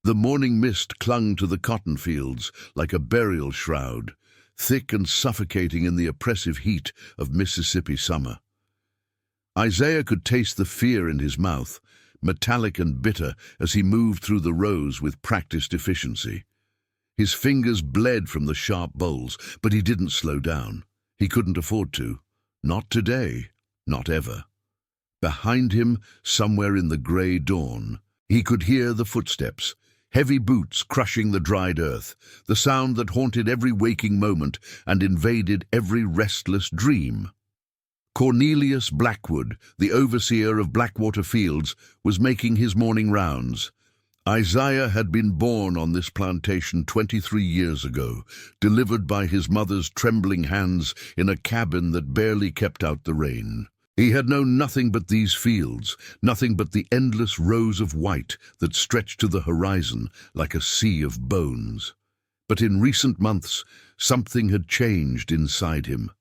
The morning mist clung to the cotton fields like a burial shroud, thick and suffocating in the oppressive heat of Mississippi summer. Isaiah could taste the fear in his mouth, metallic and bitter as he moved through the rows with practiced efficiency. His fingers bled from the sharp bowls, but he didn't slow down. He couldn't afford to. Not today, not ever. Behind him, somewhere in the grey dawn, he could hear the footsteps, heavy boots crushing the dried earth, the sound that haunted every waking moment and invaded every restless dream. Cornelius Blackwood, the overseer of Blackwater Fields, was making his morning rounds. Isaiah had been born on this plantation 23 years ago, delivered by his mother's trembling hands in a cabin that barely kept out the rain. He had known nothing but these fields, nothing but the endless rows of white that stretched to the horizon like a sea of bones. But in recent months, something had changed inside him.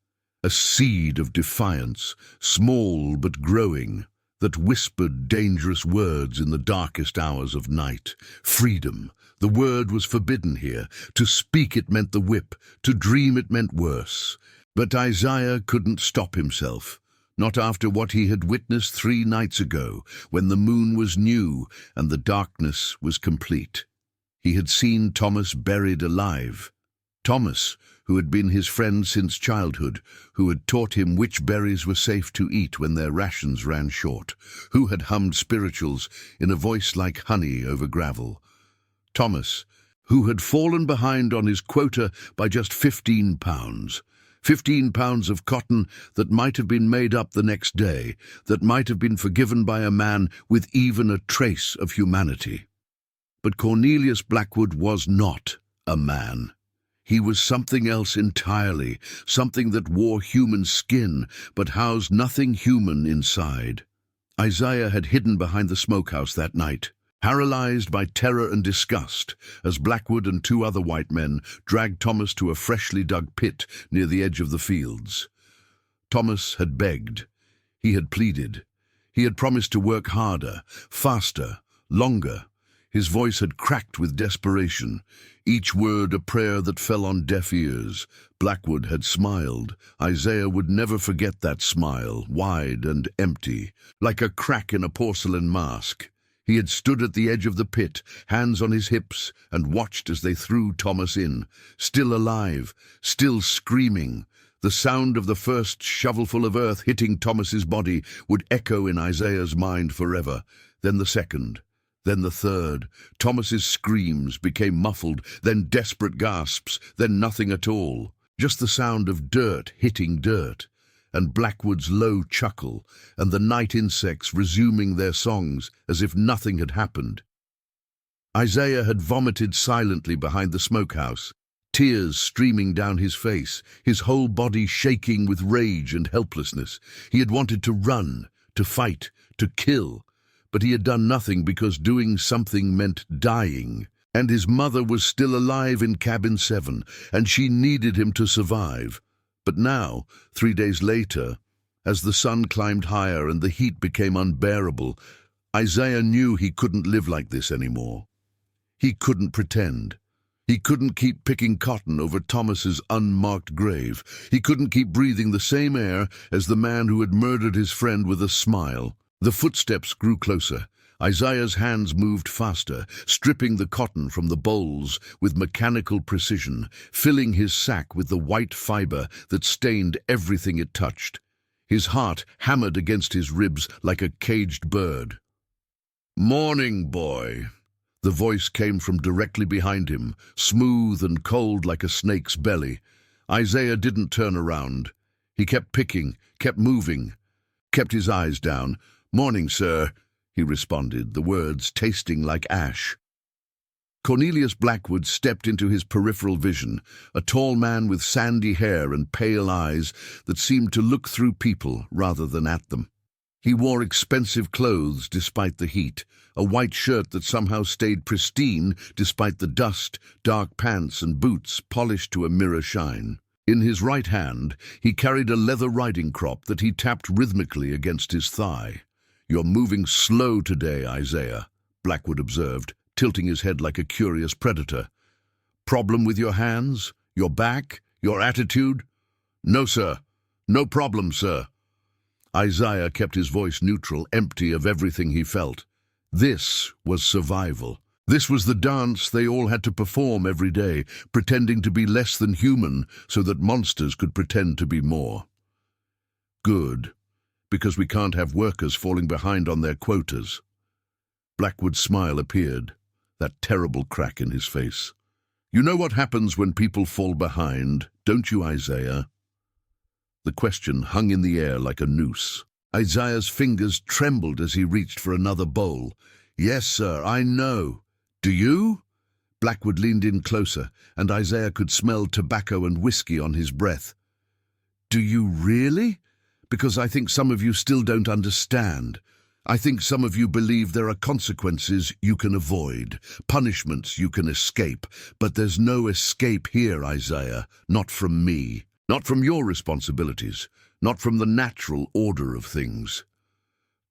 A seed of defiance, small but growing, that whispered dangerous words in the darkest hours of night. Freedom. The word was forbidden here. To speak it meant the whip. To dream it meant worse. But Isaiah couldn't stop himself. Not after what he had witnessed 3 nights ago, when the moon was new and the darkness was complete. He had seen Thomas buried alive. Thomas, who had been his friend since childhood, who had taught him which berries were safe to eat when their rations ran short, who had hummed spirituals in a voice like honey over gravel. Thomas, who had fallen behind on his quota by just 15 pounds. 15 pounds of cotton that might have been made up the next day, that might have been forgiven by a man with even a trace of humanity. But Cornelius Blackwood was not a man. He was something else entirely, something that wore human skin, but housed nothing human inside. Isaiah had hidden behind the smokehouse that night, paralyzed by terror and disgust, as Blackwood and 2 other white men dragged Thomas to a freshly dug pit near the edge of the fields. Thomas had begged. He had pleaded. He had promised to work harder, faster, longer. His voice had cracked with desperation, each word a prayer that fell on deaf ears. Blackwood had smiled. Isaiah would never forget that smile, wide and empty, like a crack in a porcelain mask. He had stood at the edge of the pit, hands on his hips, and watched as they threw Thomas in, still alive, still screaming. The sound of the first shovelful of earth hitting Thomas's body would echo in Isaiah's mind forever, then the second. Then the third. Thomas's screams became muffled, then desperate gasps, then nothing at all. Just the sound of dirt hitting dirt, and Blackwood's low chuckle, and the night insects resuming their songs as if nothing had happened. Isaiah had vomited silently behind the smokehouse, tears streaming down his face, his whole body shaking with rage and helplessness. He had wanted to run, to fight, to kill, but he had done nothing because doing something meant dying. And his mother was still alive in cabin 7, and she needed him to survive. But now, 3 days later, as the sun climbed higher and the heat became unbearable, Isaiah knew he couldn't live like this anymore. He couldn't pretend. He couldn't keep picking cotton over Thomas's unmarked grave. He couldn't keep breathing the same air as the man who had murdered his friend with a smile. The footsteps grew closer. Isaiah's hands moved faster, stripping the cotton from the bowls with mechanical precision, filling his sack with the white fiber that stained everything it touched. His heart hammered against his ribs like a caged bird. "Morning, boy." The voice came from directly behind him, smooth and cold like a snake's belly. Isaiah didn't turn around. He kept picking, kept moving, kept his eyes down. "Morning, sir," he responded, the words tasting like ash. Cornelius Blackwood stepped into his peripheral vision, a tall man with sandy hair and pale eyes that seemed to look through people rather than at them. He wore expensive clothes despite the heat, a white shirt that somehow stayed pristine despite the dust, dark pants and boots polished to a mirror shine. In his right hand, he carried a leather riding crop that he tapped rhythmically against his thigh. "You're moving slow today, Isaiah," Blackwood observed, tilting his head like a curious predator. "Problem with your hands? Your back? Your attitude?" "No, sir. No problem, sir." Isaiah kept his voice neutral, empty of everything he felt. This was survival. This was the dance they all had to perform every day, pretending to be less than human so that monsters could pretend to be more. Good, because we can't have workers falling behind on their quotas. Blackwood's smile appeared, that terrible crack in his face. "You know what happens when people fall behind, don't you, Isaiah?" The question hung in the air like a noose. Isaiah's fingers trembled as he reached for another bowl. "Yes, sir, I know. Do you?" Blackwood leaned in closer, and Isaiah could smell tobacco and whiskey on his breath. "Do you really? Because I think some of you still don't understand. I think some of you believe there are consequences you can avoid, punishments you can escape, but there's no escape here, Isaiah, not from me, not from your responsibilities, not from the natural order of things."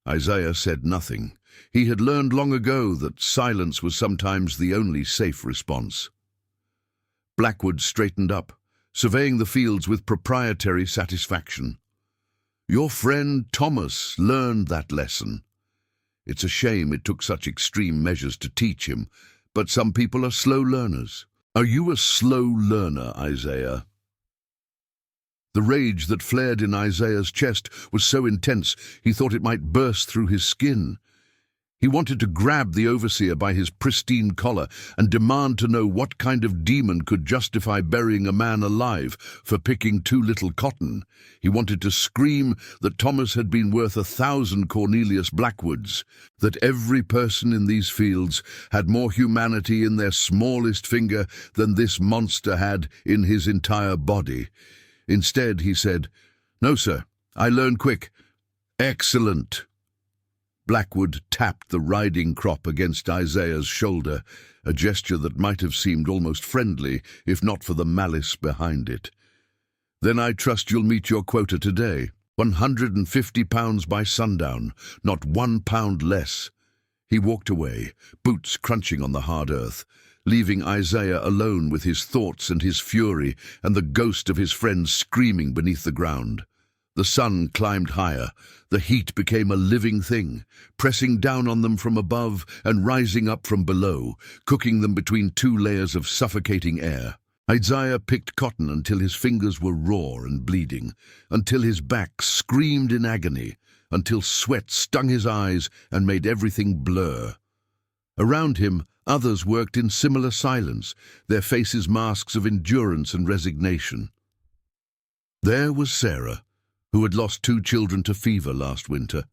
Isaiah said nothing. He had learned long ago that silence was sometimes the only safe response. Blackwood straightened up, surveying the fields with proprietary satisfaction. "Your friend Thomas learned that lesson. It's a shame it took such extreme measures to teach him, but some people are slow learners. Are you a slow learner, Isaiah?" The rage that flared in Isaiah's chest was so intense he thought it might burst through his skin. He wanted to grab the overseer by his pristine collar and demand to know what kind of demon could justify burying a man alive for picking too little cotton. He wanted to scream that Thomas had been worth 1,000 Cornelius Blackwoods, that every person in these fields had more humanity in their smallest finger than this monster had in his entire body. Instead, he said, "No, sir, I learn quick." "Excellent." Blackwood tapped the riding crop against Isaiah's shoulder, a gesture that might have seemed almost friendly if not for the malice behind it. "Then I trust you'll meet your quota today. 150 pounds by sundown, not 1 pound less." He walked away, boots crunching on the hard earth, leaving Isaiah alone with his thoughts and his fury and the ghost of his friend screaming beneath the ground. The sun climbed higher. The heat became a living thing, pressing down on them from above and rising up from below, cooking them between two layers of suffocating air. Isaiah picked cotton until his fingers were raw and bleeding, until his back screamed in agony, until sweat stung his eyes and made everything blur. Around him, others worked in similar silence, their faces masks of endurance and resignation. There was Sarah, who had lost 2 children to fever last winter.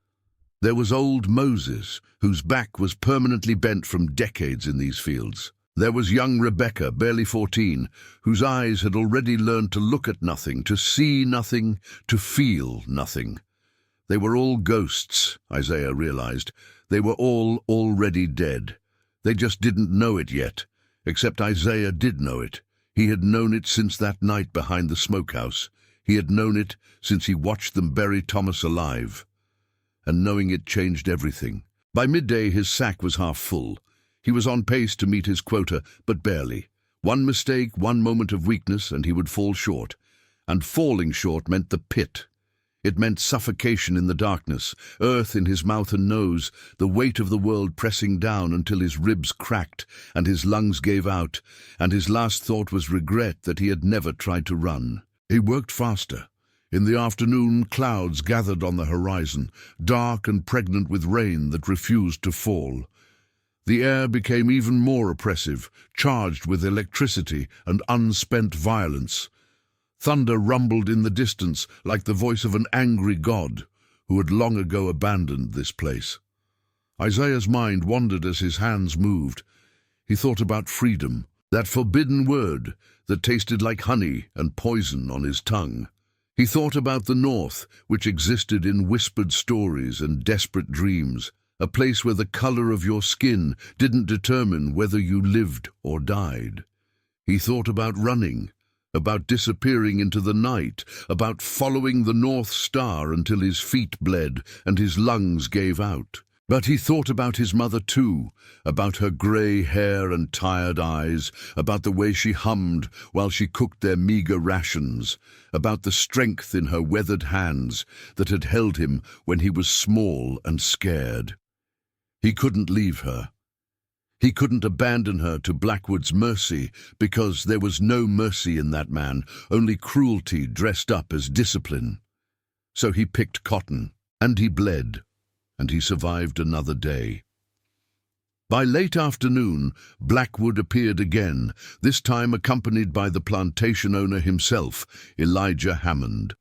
There was old Moses, whose back was permanently bent from decades in these fields. There was young Rebecca, barely 14, whose eyes had already learned to look at nothing, to see nothing, to feel nothing. They were all ghosts, Isaiah realized. They were all already dead. They just didn't know it yet, except Isaiah did know it. He had known it since that night behind the smokehouse. He had known it since he watched them bury Thomas alive. And knowing it changed everything. By midday his sack was half full. He was on pace to meet his quota, but barely. One mistake, one moment of weakness, and he would fall short. And falling short meant the pit. It meant suffocation in the darkness, earth in his mouth and nose, the weight of the world pressing down until his ribs cracked and his lungs gave out, and his last thought was regret that he had never tried to run. He worked faster. In the afternoon, clouds gathered on the horizon, dark and pregnant with rain that refused to fall. The air became even more oppressive, charged with electricity and unspent violence. Thunder rumbled in the distance like the voice of an angry god who had long ago abandoned this place. Isaiah's mind wandered as his hands moved. He thought about freedom, that forbidden word that tasted like honey and poison on his tongue. He thought about the North, which existed in whispered stories and desperate dreams, a place where the color of your skin didn't determine whether you lived or died. He thought about running, about disappearing into the night, about following the North Star until his feet bled and his lungs gave out. But he thought about his mother too, about her grey hair and tired eyes, about the way she hummed while she cooked their meagre rations, about the strength in her weathered hands that had held him when he was small and scared. He couldn't leave her. He couldn't abandon her to Blackwood's mercy, because there was no mercy in that man, only cruelty dressed up as discipline. So he picked cotton, and he bled, and he survived another day. By late afternoon, Blackwood appeared again, this time accompanied by the plantation owner himself, Elijah Hammond.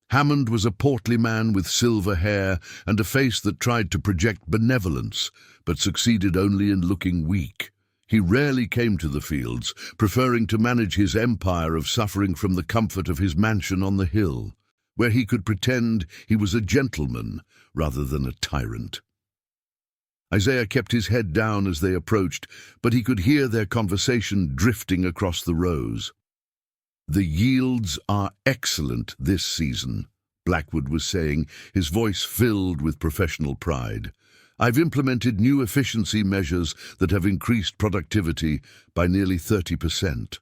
Hammond was a portly man with silver hair and a face that tried to project benevolence, but succeeded only in looking weak. He rarely came to the fields, preferring to manage his empire of suffering from the comfort of his mansion on the hill, where he could pretend he was a gentleman rather than a tyrant. Isaiah kept his head down as they approached, but he could hear their conversation drifting across the rows. "The yields are excellent this season," Blackwood was saying, his voice filled with professional pride. "I've implemented new efficiency measures that have increased productivity by nearly 30%.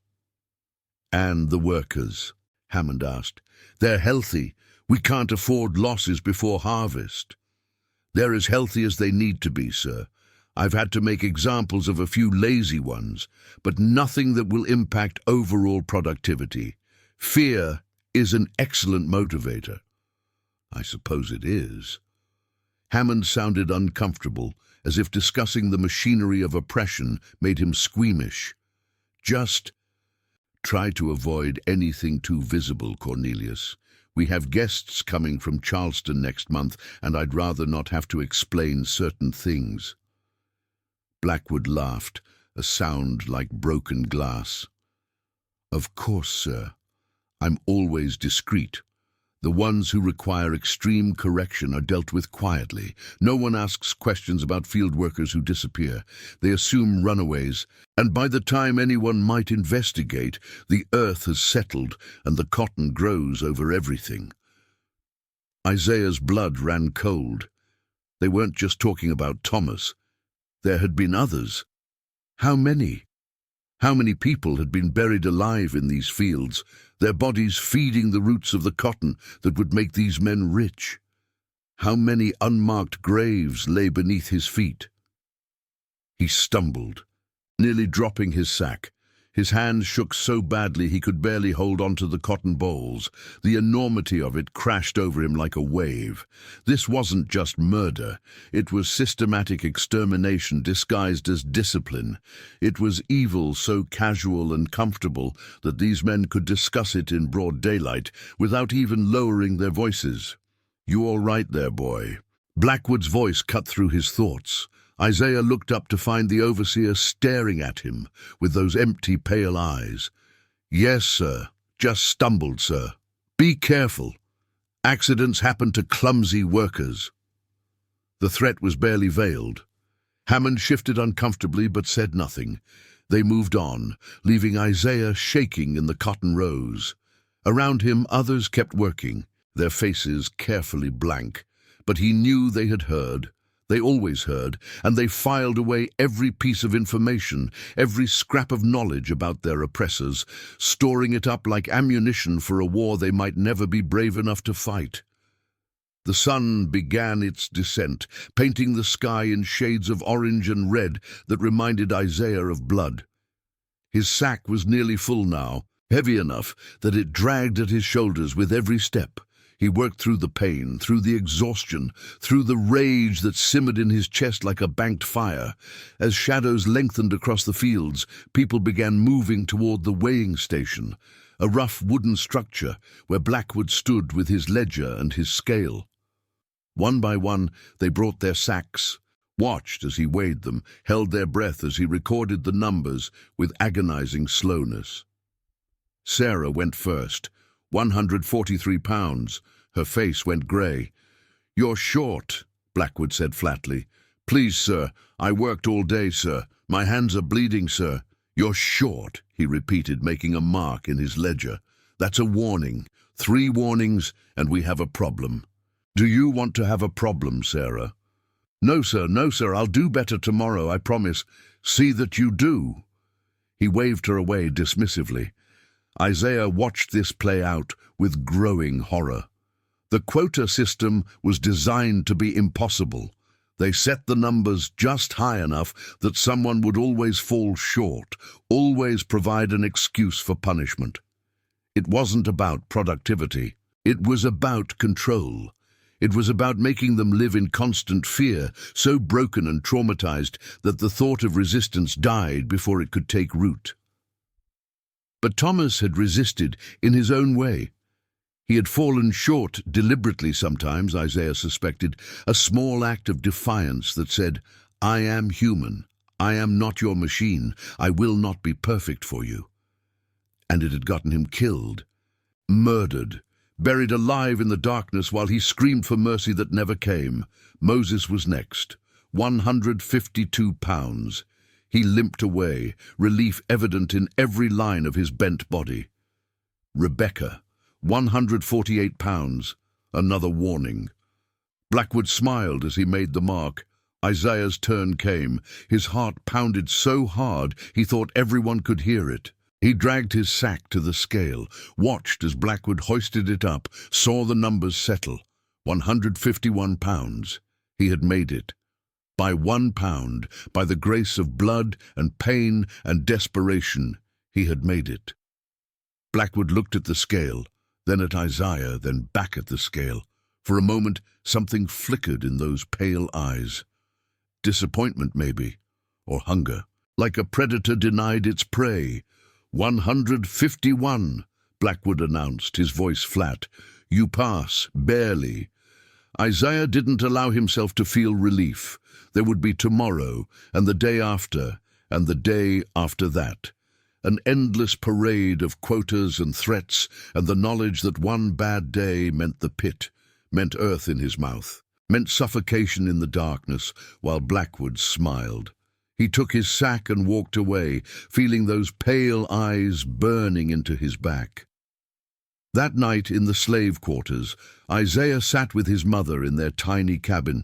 "And the workers?" Hammond asked. "They're healthy. We can't afford losses before harvest." "They're as healthy as they need to be, sir. I've had to make examples of a few lazy ones, but nothing that will impact overall productivity. Fear is an excellent motivator." "I suppose it is." Hammond sounded uncomfortable, as if discussing the machinery of oppression made him squeamish. "Just try to avoid anything too visible, Cornelius. We have guests coming from Charleston next month, and I'd rather not have to explain certain things." Blackwood laughed, a sound like broken glass. "Of course, sir. I'm always discreet. The ones who require extreme correction are dealt with quietly. No one asks questions about field workers who disappear. They assume runaways, and by the time anyone might investigate, the earth has settled and the cotton grows over everything." Isaiah's blood ran cold. They weren't just talking about Thomas. There had been others. How many? How many people had been buried alive in these fields, their bodies feeding the roots of the cotton that would make these men rich? How many unmarked graves lay beneath his feet? He stumbled, nearly dropping his sack. His hands shook so badly he could barely hold onto the cotton bolls. The enormity of it crashed over him like a wave. This wasn't just murder. It was systematic extermination disguised as discipline. It was evil so casual and comfortable that these men could discuss it in broad daylight without even lowering their voices. "You all right there, boy?" Blackwood's voice cut through his thoughts. Isaiah looked up to find the overseer staring at him with those empty, pale eyes. "Yes, sir. Just stumbled, sir. Be careful. Accidents happen to clumsy workers." The threat was barely veiled. Hammond shifted uncomfortably but said nothing. They moved on, leaving Isaiah shaking in the cotton rows. Around him, others kept working, their faces carefully blank. But he knew they had heard. They always heard, and they filed away every piece of information, every scrap of knowledge about their oppressors, storing it up like ammunition for a war they might never be brave enough to fight. The sun began its descent, painting the sky in shades of orange and red that reminded Isaiah of blood. His sack was nearly full now, heavy enough that it dragged at his shoulders with every step. He worked through the pain, through the exhaustion, through the rage that simmered in his chest like a banked fire. As shadows lengthened across the fields, people began moving toward the weighing station, a rough wooden structure where Blackwood stood with his ledger and his scale. One by one, they brought their sacks, watched as he weighed them, held their breath as he recorded the numbers with agonizing slowness. Sarah went first. 143 pounds. Her face went grey. "You're short," Blackwood said flatly. "Please, sir, I worked all day, sir. My hands are bleeding, sir." "You're short," he repeated, making a mark in his ledger. "That's a warning. 3 warnings, and we have a problem." "Do you want to have a problem, Sarah?" No, sir, I'll do better tomorrow, I promise. See that you do." He waved her away dismissively. Isaiah watched this play out with growing horror. The quota system was designed to be impossible. They set the numbers just high enough that someone would always fall short, always provide an excuse for punishment. It wasn't about productivity. It was about control. It was about making them live in constant fear, so broken and traumatized that the thought of resistance died before it could take root. But Thomas had resisted in his own way. He had fallen short deliberately sometimes, Isaiah suspected, a small act of defiance that said, "I am human. I am not your machine. I will not be perfect for you." And it had gotten him killed, murdered, buried alive in the darkness while he screamed for mercy that never came. Moses was next. 152 pounds. He limped away, relief evident in every line of his bent body. Rebecca, 148 pounds. Another warning. Blackwood smiled as he made the mark. Isaiah's turn came. His heart pounded so hard he thought everyone could hear it. He dragged his sack to the scale, watched as Blackwood hoisted it up, saw the numbers settle. 151 pounds. He had made it. By 1 pound, by the grace of blood and pain and desperation, he had made it. Blackwood looked at the scale, then at Isaiah, then back at the scale. For a moment, something flickered in those pale eyes. Disappointment, maybe, or hunger, like a predator denied its prey. 151, Blackwood announced, his voice flat. You pass, barely. Isaiah didn't allow himself to feel relief. There would be tomorrow, and the day after, and the day after that. An endless parade of quotas and threats, and the knowledge that one bad day meant the pit, meant earth in his mouth, meant suffocation in the darkness, while Blackwood smiled. He took his sack and walked away, feeling those pale eyes burning into his back. That night in the slave quarters, Isaiah sat with his mother in their tiny cabin.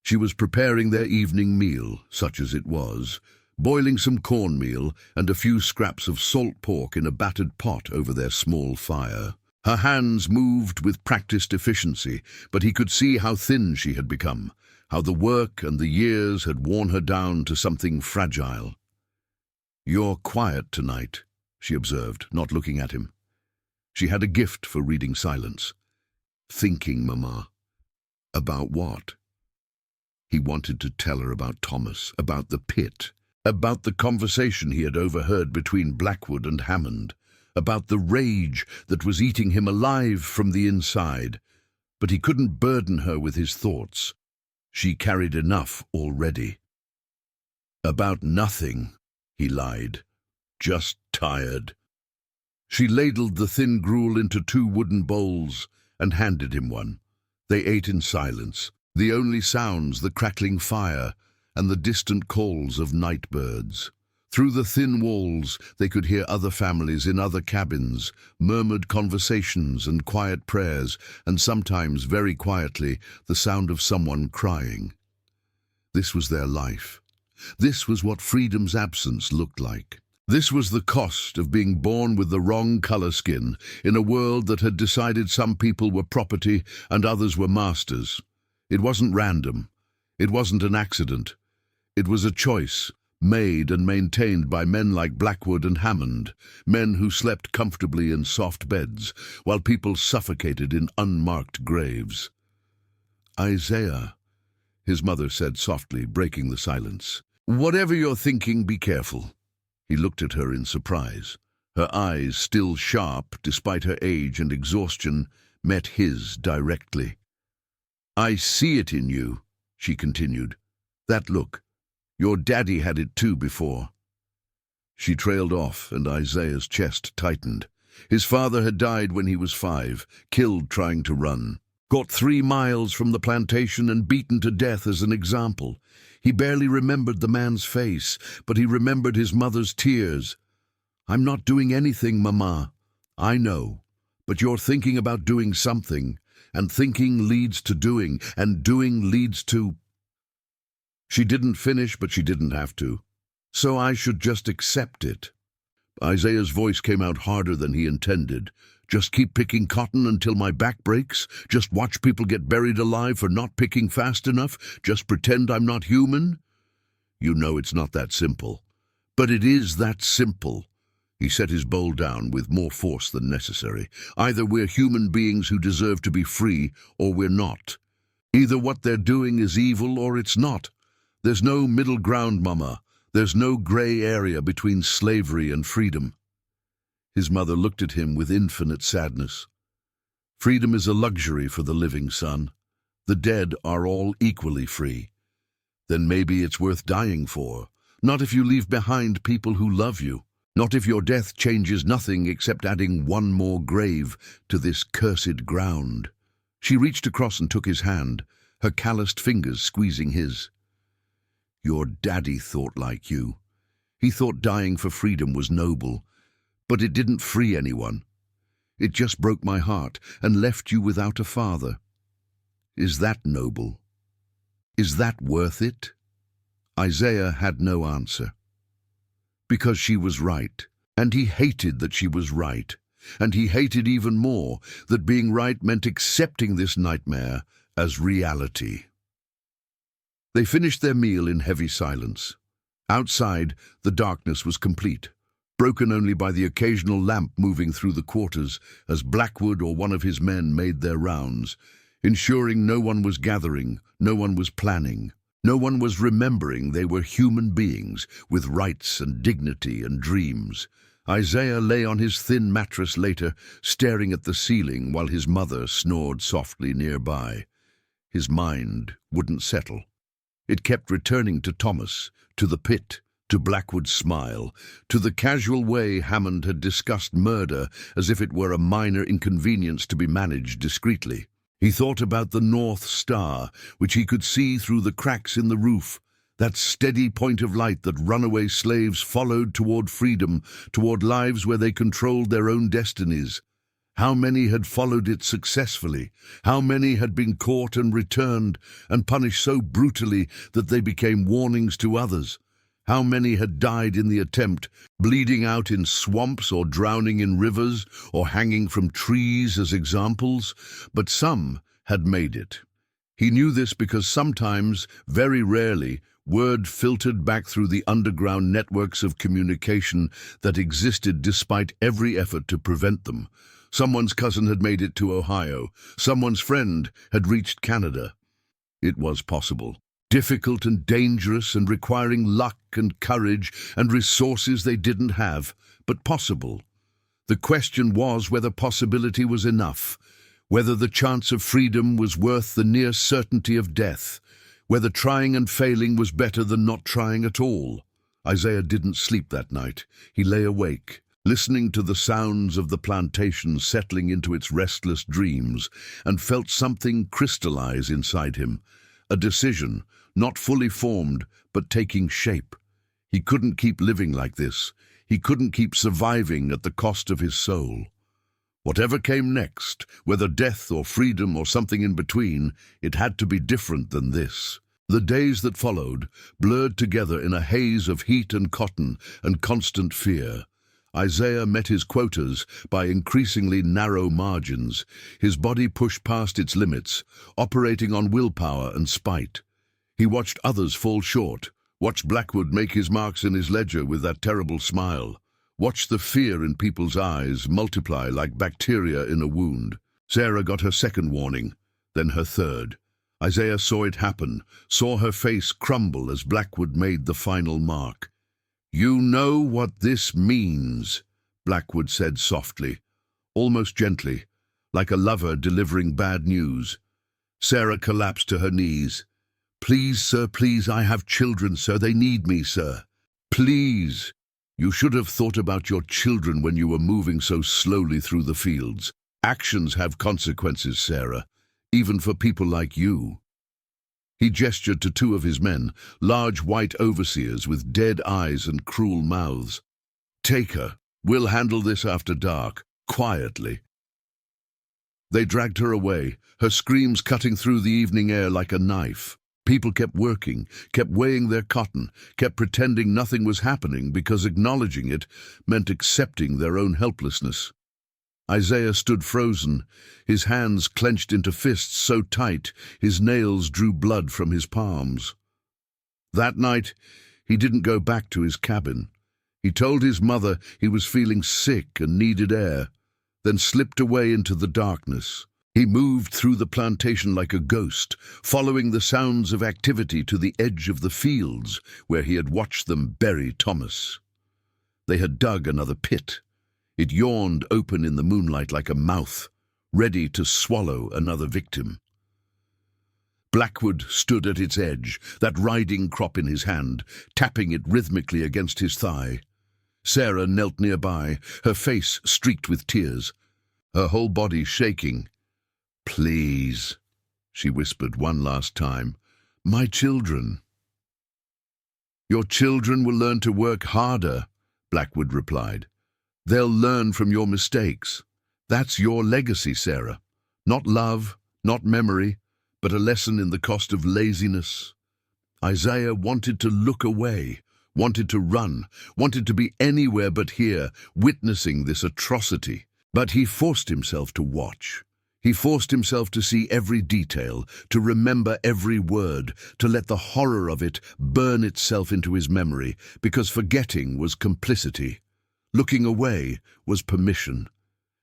She was preparing their evening meal, such as it was, boiling some cornmeal and a few scraps of salt pork in a battered pot over their small fire. Her hands moved with practiced efficiency, but he could see how thin she had become, how the work and the years had worn her down to something fragile. "You're quiet tonight," she observed, not looking at him. She had a gift for reading silence. "Thinking, Mama." About what? He wanted to tell her about Thomas, about the pit, about the conversation he had overheard between Blackwood and Hammond, about the rage that was eating him alive from the inside. But he couldn't burden her with his thoughts. She carried enough already. "About nothing," he lied. "Just tired." She ladled the thin gruel into 2 wooden bowls and handed him one. They ate in silence, the only sounds the crackling fire and the distant calls of night birds. Through the thin walls they could hear other families in other cabins, murmured conversations and quiet prayers, and sometimes, very quietly, the sound of someone crying. This was their life. This was what freedom's absence looked like. This was the cost of being born with the wrong color skin in a world that had decided some people were property and others were masters. It wasn't random. It wasn't an accident. It was a choice, made and maintained by men like Blackwood and Hammond, men who slept comfortably in soft beds, while people suffocated in unmarked graves. "Isaiah," his mother said softly, breaking the silence. "Whatever you're thinking, be careful." He looked at her in surprise. Her eyes, still sharp despite her age and exhaustion, met his directly. "I see it in you," she continued. "That look. Your daddy had it too before." She trailed off, and Isaiah's chest tightened. His father had died when he was 5, killed trying to run. Got 3 miles from the plantation and beaten to death as an example. He barely remembered the man's face, but he remembered his mother's tears. "I'm not doing anything, Mama." "I know, but you're thinking about doing something, and thinking leads to doing, and doing leads to—" She didn't finish, but she didn't have to. So I should just accept it. Isaiah's voice came out harder than he intended. Just keep picking cotton until my back breaks? Just watch people get buried alive for not picking fast enough? Just pretend I'm not human? You know it's not that simple. But it is that simple. He set his bowl down with more force than necessary. Either we're human beings who deserve to be free, or we're not. Either what they're doing is evil or it's not. There's no middle ground, Mama. There's no gray area between slavery and freedom. His mother looked at him with infinite sadness. Freedom is a luxury for the living, son. The dead are all equally free. Then maybe it's worth dying for. Not if you leave behind people who love you. Not if your death changes nothing except adding one more grave to this cursed ground. She reached across and took his hand, her calloused fingers squeezing his. Your daddy thought like you. He thought dying for freedom was noble, but it didn't free anyone. It just broke my heart and left you without a father. Is that noble? Is that worth it? Isaiah had no answer. Because she was right, and he hated that she was right, and he hated even more that being right meant accepting this nightmare as reality. They finished their meal in heavy silence. Outside, the darkness was complete, broken only by the occasional lamp moving through the quarters as Blackwood or one of his men made their rounds, ensuring no one was gathering, no one was planning. No one was remembering they were human beings with rights and dignity and dreams. Isaiah lay on his thin mattress later, staring at the ceiling while his mother snored softly nearby. His mind wouldn't settle. It kept returning to Thomas, to the pit, to Blackwood's smile, to the casual way Hammond had discussed murder as if it were a minor inconvenience to be managed discreetly. He thought about the North Star, which he could see through the cracks in the roof, that steady point of light that runaway slaves followed toward freedom, toward lives where they controlled their own destinies. How many had followed it successfully? How many had been caught and returned and punished so brutally that they became warnings to others? How many had died in the attempt, bleeding out in swamps or drowning in rivers or hanging from trees as examples? But some had made it. He knew this because sometimes, very rarely, word filtered back through the underground networks of communication that existed despite every effort to prevent them. Someone's cousin had made it to Ohio. Someone's friend had reached Canada. It was possible. Difficult and dangerous and requiring luck and courage and resources they didn't have, but possible. The question was whether possibility was enough, whether the chance of freedom was worth the near certainty of death, whether trying and failing was better than not trying at all. Isaiah didn't sleep that night. He lay awake, listening to the sounds of the plantation settling into its restless dreams, and felt something crystallize inside him, a decision, not fully formed, but taking shape. He couldn't keep living like this. He couldn't keep surviving at the cost of his soul. Whatever came next, whether death or freedom or something in between, it had to be different than this. The days that followed blurred together in a haze of heat and cotton and constant fear. Isaiah met his quotas by increasingly narrow margins. His body pushed past its limits, operating on willpower and spite. He watched others fall short, watched Blackwood make his marks in his ledger with that terrible smile, watched the fear in people's eyes multiply like bacteria in a wound. Sarah got her second warning, then her third. Isaiah saw it happen, saw her face crumble as Blackwood made the final mark. "You know what this means," Blackwood said softly, almost gently, like a lover delivering bad news. Sarah collapsed to her knees. "Please, sir, please, I have children, sir. They need me, sir. Please." You should have thought about your children when you were moving so slowly through the fields. Actions have consequences, Sarah, even for people like you. He gestured to two of his men, large white overseers with dead eyes and cruel mouths. "Take her. We'll handle this after dark, quietly." They dragged her away, her screams cutting through the evening air like a knife. People kept working, kept weighing their cotton, kept pretending nothing was happening because acknowledging it meant accepting their own helplessness. Isaiah stood frozen, his hands clenched into fists so tight his nails drew blood from his palms. That night, he didn't go back to his cabin. He told his mother he was feeling sick and needed air, then slipped away into the darkness. He moved through the plantation like a ghost, following the sounds of activity to the edge of the fields where he had watched them bury Thomas. They had dug another pit. It yawned open in the moonlight like a mouth, ready to swallow another victim. Blackwood stood at its edge, that riding crop in his hand, tapping it rhythmically against his thigh. Sarah knelt nearby, her face streaked with tears, her whole body shaking. "Please," she whispered one last time, "my children." "Your children will learn to work harder," Blackwood replied. "They'll learn from your mistakes. That's your legacy, Sarah. Not love, not memory, but a lesson in the cost of laziness." Isaiah wanted to look away, wanted to run, wanted to be anywhere but here, witnessing this atrocity. But he forced himself to watch. He forced himself to see every detail, to remember every word, to let the horror of it burn itself into his memory, because forgetting was complicity. Looking away was permission.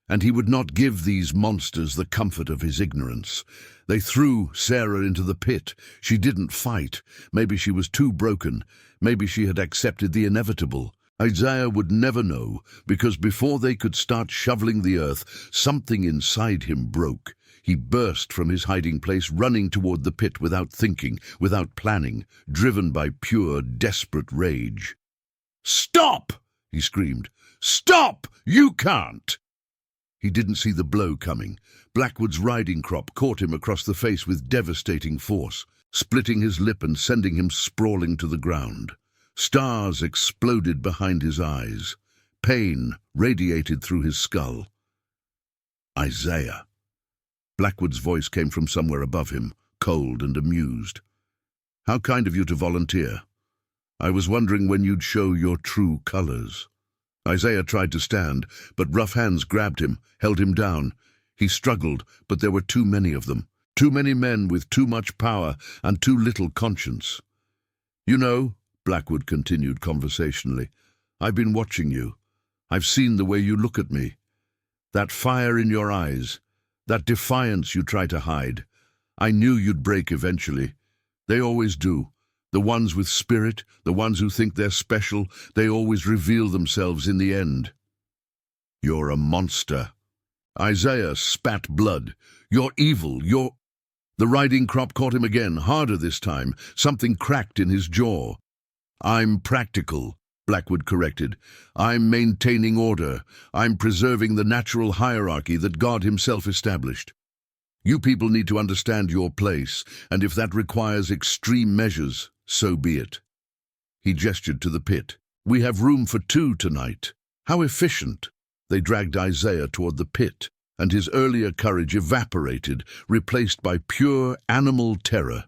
And he would not give these monsters the comfort of his ignorance. They threw Sarah into the pit. She didn't fight. Maybe she was too broken. Maybe she had accepted the inevitable. Isaiah would never know, because before they could start shoveling the earth, something inside him broke. He burst from his hiding place, running toward the pit without thinking, without planning, driven by pure, desperate rage. "Stop!" he screamed. "Stop! You can't!" He didn't see the blow coming. Blackwood's riding crop caught him across the face with devastating force, splitting his lip and sending him sprawling to the ground. Stars exploded behind his eyes. Pain radiated through his skull. "Isaiah." Blackwood's voice came from somewhere above him, cold and amused. "How kind of you to volunteer. I was wondering when you'd show your true colors." Isaiah tried to stand, but rough hands grabbed him, held him down. He struggled, but there were too many of them. Too many men with too much power and too little conscience. "You know," Blackwood continued conversationally, "I've been watching you. I've seen the way you look at me. That fire in your eyes, that defiance you try to hide. I knew you'd break eventually. They always do. The ones with spirit, the ones who think they're special, they always reveal themselves in the end." "You're a monster." Isaiah spat blood. "You're evil, you're—" The riding crop caught him again, harder this time. Something cracked in his jaw. "I'm practical," Blackwood corrected. "I'm maintaining order. I'm preserving the natural hierarchy that God himself established. You people need to understand your place, and if that requires extreme measures, so be it." He gestured to the pit. "We have room for 2 tonight. How efficient." They dragged Isaiah toward the pit, and his earlier courage evaporated, replaced by pure animal terror.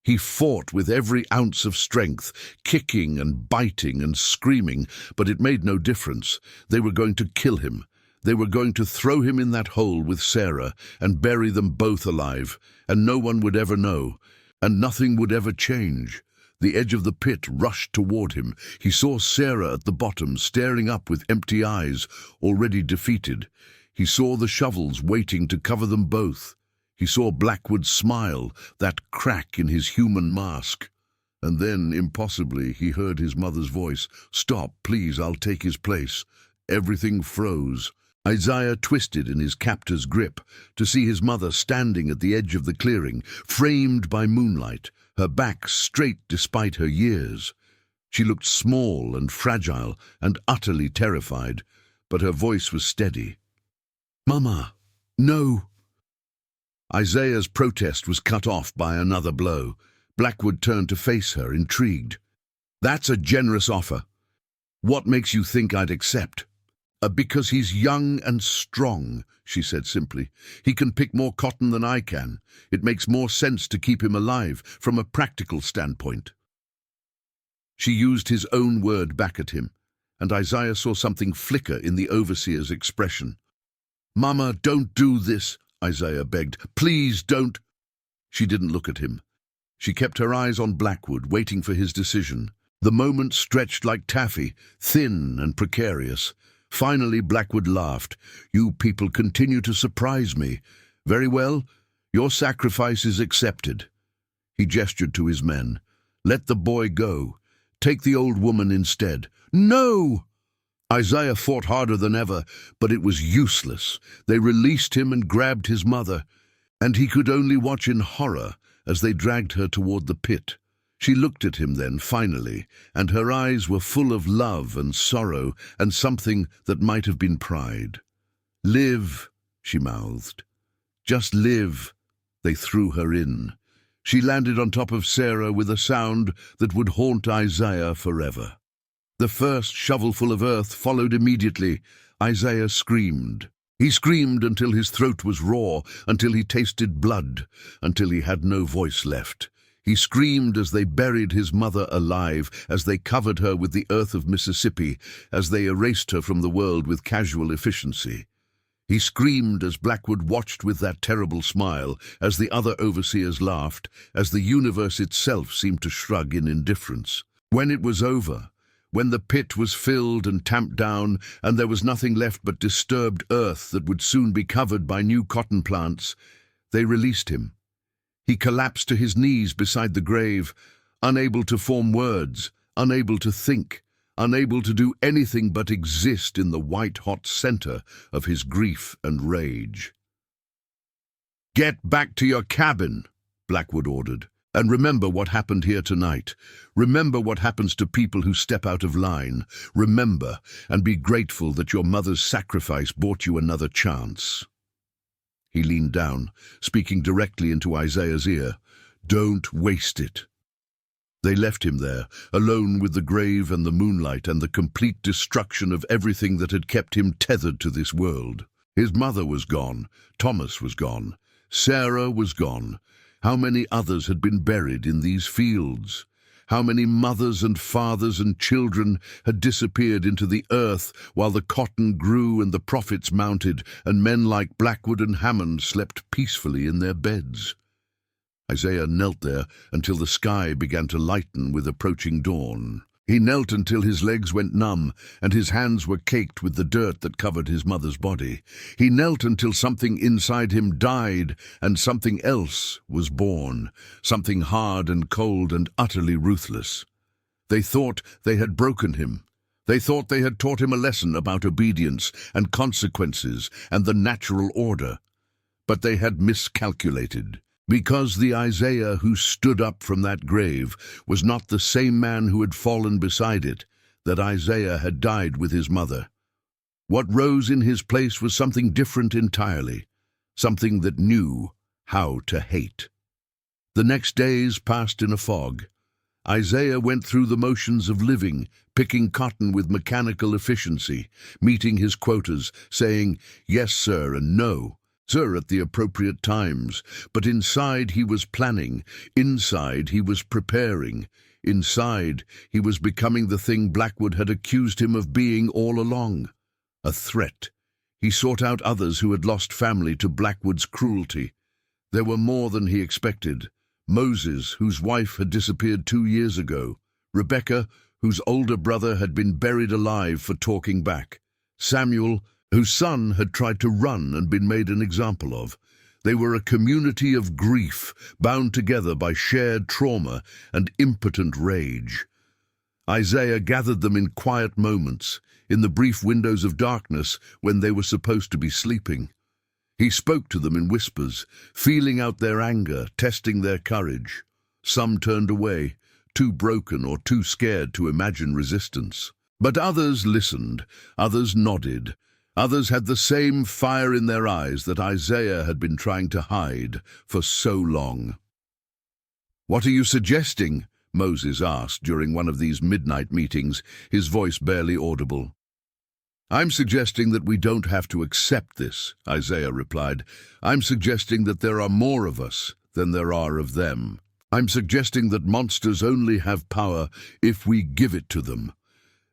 He fought with every ounce of strength, kicking and biting and screaming, but it made no difference. They were going to kill him. They were going to throw him in that hole with Sarah and bury them both alive, and no one would ever know, and nothing would ever change. The edge of the pit rushed toward him. He saw Sarah at the bottom, staring up with empty eyes, already defeated. He saw the shovels waiting to cover them both. He saw Blackwood smile, that crack in his human mask. And then, impossibly, he heard his mother's voice. "Stop, please, I'll take his place." Everything froze. Isaiah twisted in his captor's grip to see his mother standing at the edge of the clearing, framed by moonlight, her back straight despite her years. She looked small and fragile and utterly terrified, but her voice was steady. "Mama, no!" Isaiah's protest was cut off by another blow. Blackwood turned to face her, intrigued. "That's a generous offer. What makes you think I'd accept?" Because he's young and strong," she said simply. "He can pick more cotton than I can. It makes more sense to keep him alive from a practical standpoint." She used his own word back at him, and Isaiah saw something flicker in the overseer's expression. "Mama, don't do this," Isaiah begged. "Please don't." She didn't look at him. She kept her eyes on Blackwood, waiting for his decision. The moment stretched like taffy, thin and precarious. Finally, Blackwood laughed. "You people continue to surprise me. Very well, your sacrifice is accepted." He gestured to his men. "Let the boy go. Take the old woman instead." "No!" Isaiah fought harder than ever, but it was useless. They released him and grabbed his mother, and he could only watch in horror as they dragged her toward the pit. She looked at him then, finally, and her eyes were full of love and sorrow and something that might have been pride. "Live," she mouthed. "Just live." They threw her in. She landed on top of Sarah with a sound that would haunt Isaiah forever. The first shovelful of earth followed immediately. Isaiah screamed. He screamed until his throat was raw, until he tasted blood, until he had no voice left. He screamed as they buried his mother alive, as they covered her with the earth of Mississippi, as they erased her from the world with casual efficiency. He screamed as Blackwood watched with that terrible smile, as the other overseers laughed, as the universe itself seemed to shrug in indifference. When it was over, when the pit was filled and tamped down, and there was nothing left but disturbed earth that would soon be covered by new cotton plants, they released him. He collapsed to his knees beside the grave, unable to form words, unable to think, unable to do anything but exist in the white-hot center of his grief and rage. "Get back to your cabin," Blackwood ordered, "and remember what happened here tonight. Remember what happens to people who step out of line. Remember, and be grateful that your mother's sacrifice bought you another chance." He leaned down, speaking directly into Isaiah's ear. "Don't waste it." They left him there, alone with the grave and the moonlight and the complete destruction of everything that had kept him tethered to this world. His mother was gone. Thomas was gone. Sarah was gone. How many others had been buried in these fields? How many mothers and fathers and children had disappeared into the earth while the cotton grew and the profits mounted, and men like Blackwood and Hammond slept peacefully in their beds? Isaiah knelt there until the sky began to lighten with approaching dawn. He knelt until his legs went numb and his hands were caked with the dirt that covered his mother's body. He knelt until something inside him died and something else was born, something hard and cold and utterly ruthless. They thought they had broken him. They thought they had taught him a lesson about obedience and consequences and the natural order. But they had miscalculated. Because the Isaiah who stood up from that grave was not the same man who had fallen beside it, that Isaiah had died with his mother. What rose in his place was something different entirely, something that knew how to hate. The next days passed in a fog. Isaiah went through the motions of living, picking cotton with mechanical efficiency, meeting his quotas, saying yes, sir, and no, sir, at the appropriate times. But inside he was planning, inside he was preparing, inside he was becoming the thing Blackwood had accused him of being all along, a threat. He sought out others who had lost family to Blackwood's cruelty. There were more than he expected. Moses, whose wife had disappeared 2 years ago. Rebecca, whose older brother had been buried alive for talking back. Samuel, whose son had tried to run and been made an example of. They were a community of grief, bound together by shared trauma and impotent rage. Isaiah gathered them in quiet moments, in the brief windows of darkness when they were supposed to be sleeping. He spoke to them in whispers, feeling out their anger, testing their courage. Some turned away, too broken or too scared to imagine resistance. But others listened, others nodded. Others had the same fire in their eyes that Isaiah had been trying to hide for so long. "What are you suggesting?" Moses asked during one of these midnight meetings, his voice barely audible. "I'm suggesting that we don't have to accept this," Isaiah replied. "I'm suggesting that there are more of us than there are of them. I'm suggesting that monsters only have power if we give it to them."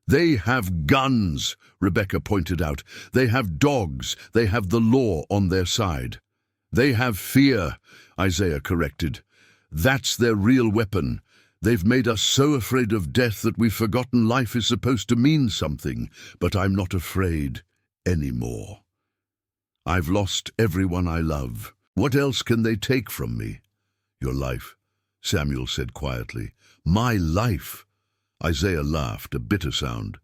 "They have guns," Rebecca pointed out. "They have dogs. They have the law on their side." "They have fear," Isaiah corrected. "That's their real weapon. They've made us so afraid of death that we've forgotten life is supposed to mean something, but I'm not afraid anymore. I've lost everyone I love. What else can they take from me?" "Your life," Samuel said quietly. "My life?" Isaiah laughed, a bitter sound.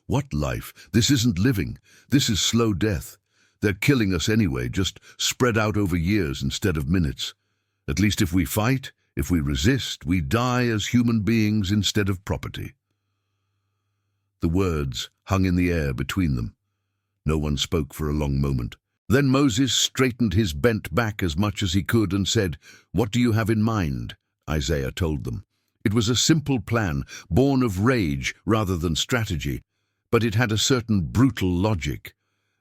"What life? This isn't living. This is slow death. They're killing us anyway, just spread out over years instead of minutes. At least if we fight, if we resist, we die as human beings instead of property." The words hung in the air between them. No one spoke for a long moment. Then Moses straightened his bent back as much as he could and said, "What do you have in mind?" Isaiah told them. It was a simple plan, born of rage rather than strategy, but it had a certain brutal logic.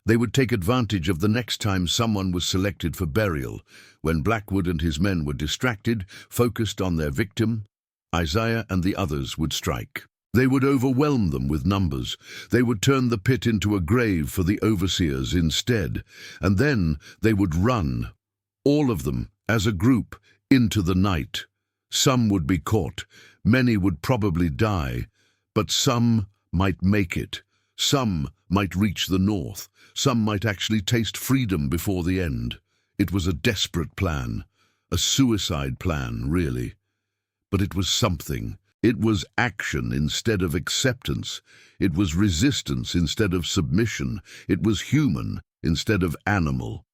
They would take advantage of the next time someone was selected for burial. When Blackwood and his men were distracted, focused on their victim, Isaiah and the others would strike. They would overwhelm them with numbers. They would turn the pit into a grave for the overseers instead, and then they would run, all of them, as a group, into the night. Some would be caught, many would probably die, but some might make it. Some might reach the north. Some might actually taste freedom before the end. It was a desperate plan, a suicide plan, really. But it was something. It was action instead of acceptance. It was resistance instead of submission. It was human instead of animal.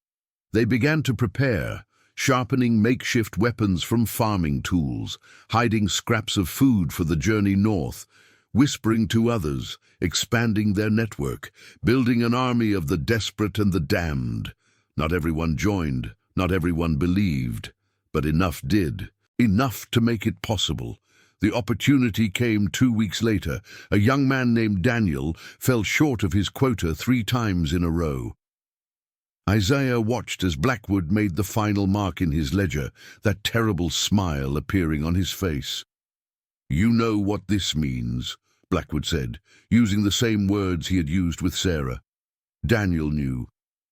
They began to prepare, sharpening makeshift weapons from farming tools, hiding scraps of food for the journey north, whispering to others, expanding their network, building an army of the desperate and the damned. Not everyone joined, not everyone believed, but enough did, enough to make it possible. The opportunity came 2 weeks later. A young man named Daniel fell short of his quota 3 times in a row. Isaiah watched as Blackwood made the final mark in his ledger, that terrible smile appearing on his face. "You know what this means," Blackwood said, using the same words he had used with Sarah. Daniel knew.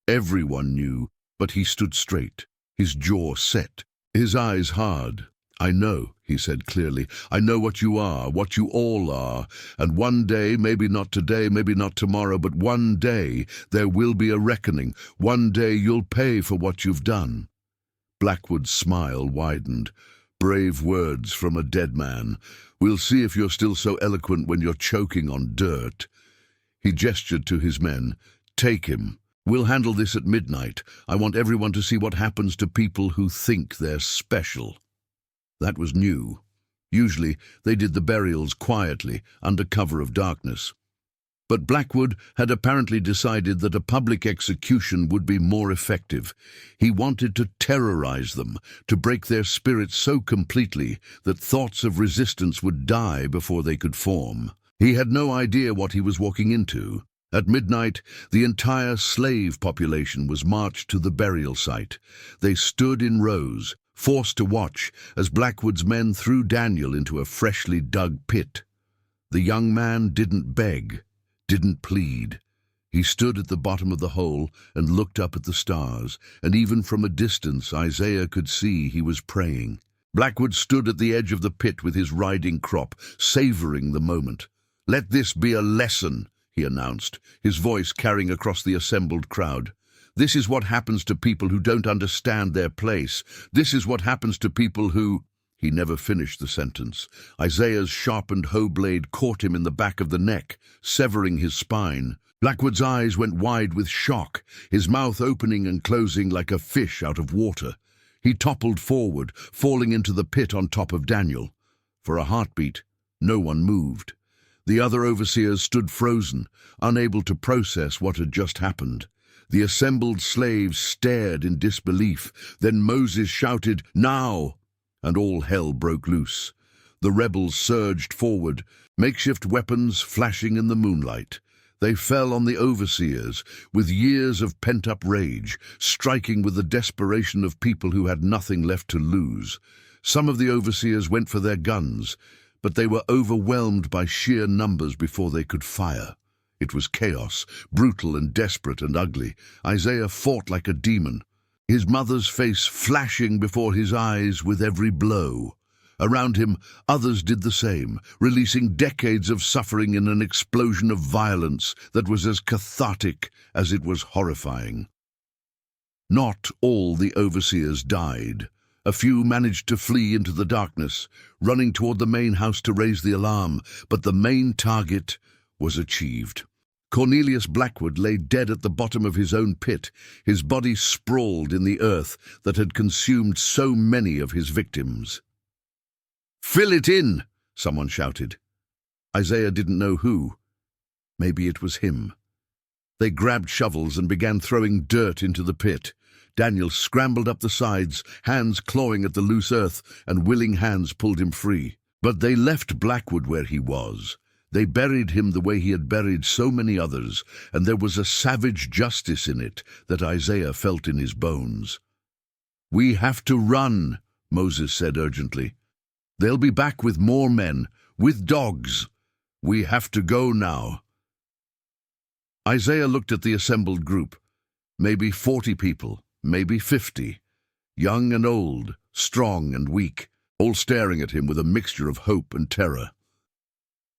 Everyone knew, but he stood straight, his jaw set, his eyes hard. "I know," he said clearly. "I know what you are, what you all are, and one day, maybe not today, maybe not tomorrow, but one day there will be a reckoning. One day you'll pay for what you've done." Blackwood's smile widened. "Brave words from a dead man. We'll see if you're still so eloquent when you're choking on dirt." He gestured to his men. "Take him. We'll handle this at midnight. I want everyone to see what happens to people who think they're special." That was new. Usually they did the burials quietly, under cover of darkness. But Blackwood had apparently decided that a public execution would be more effective. He wanted to terrorize them, to break their spirits so completely that thoughts of resistance would die before they could form. He had no idea what he was walking into. At midnight, the entire slave population was marched to the burial site. They stood in rows, forced to watch as Blackwood's men threw Daniel into a freshly dug pit. The young man didn't beg, didn't plead. He stood at the bottom of the hole and looked up at the stars, and even from a distance Isaiah could see he was praying. Blackwood stood at the edge of the pit with his riding crop, savoring the moment. "Let this be a lesson," he announced, his voice carrying across the assembled crowd. "This is what happens to people who don't understand their place. This is what happens to people who—" He never finished the sentence. Isaiah's sharpened hoe blade caught him in the back of the neck, severing his spine. Blackwood's eyes went wide with shock, his mouth opening and closing like a fish out of water. He toppled forward, falling into the pit on top of Daniel. For a heartbeat, no one moved. The other overseers stood frozen, unable to process what had just happened. The assembled slaves stared in disbelief. Then Moses shouted, "Now!" and all hell broke loose. The rebels surged forward, makeshift weapons flashing in the moonlight. They fell on the overseers, with years of pent-up rage, striking with the desperation of people who had nothing left to lose. Some of the overseers went for their guns, but they were overwhelmed by sheer numbers before they could fire. It was chaos, brutal and desperate and ugly. Isaiah fought like a demon, his mother's face flashing before his eyes with every blow. Around him, others did the same, releasing decades of suffering in an explosion of violence that was as cathartic as it was horrifying. Not all the overseers died. A few managed to flee into the darkness, running toward the main house to raise the alarm, but the main target was achieved. Cornelius Blackwood lay dead at the bottom of his own pit, his body sprawled in the earth that had consumed so many of his victims. "Fill it in!" someone shouted. Isaiah didn't know who. Maybe it was him. They grabbed shovels and began throwing dirt into the pit. Daniel scrambled up the sides, hands clawing at the loose earth, and willing hands pulled him free. But they left Blackwood where he was. They buried him the way he had buried so many others, and there was a savage justice in it that Isaiah felt in his bones. "We have to run," Moses said urgently. "They'll be back with more men, with dogs. We have to go now." Isaiah looked at the assembled group. Maybe 40 people, maybe 50. Young and old, strong and weak, all staring at him with a mixture of hope and terror.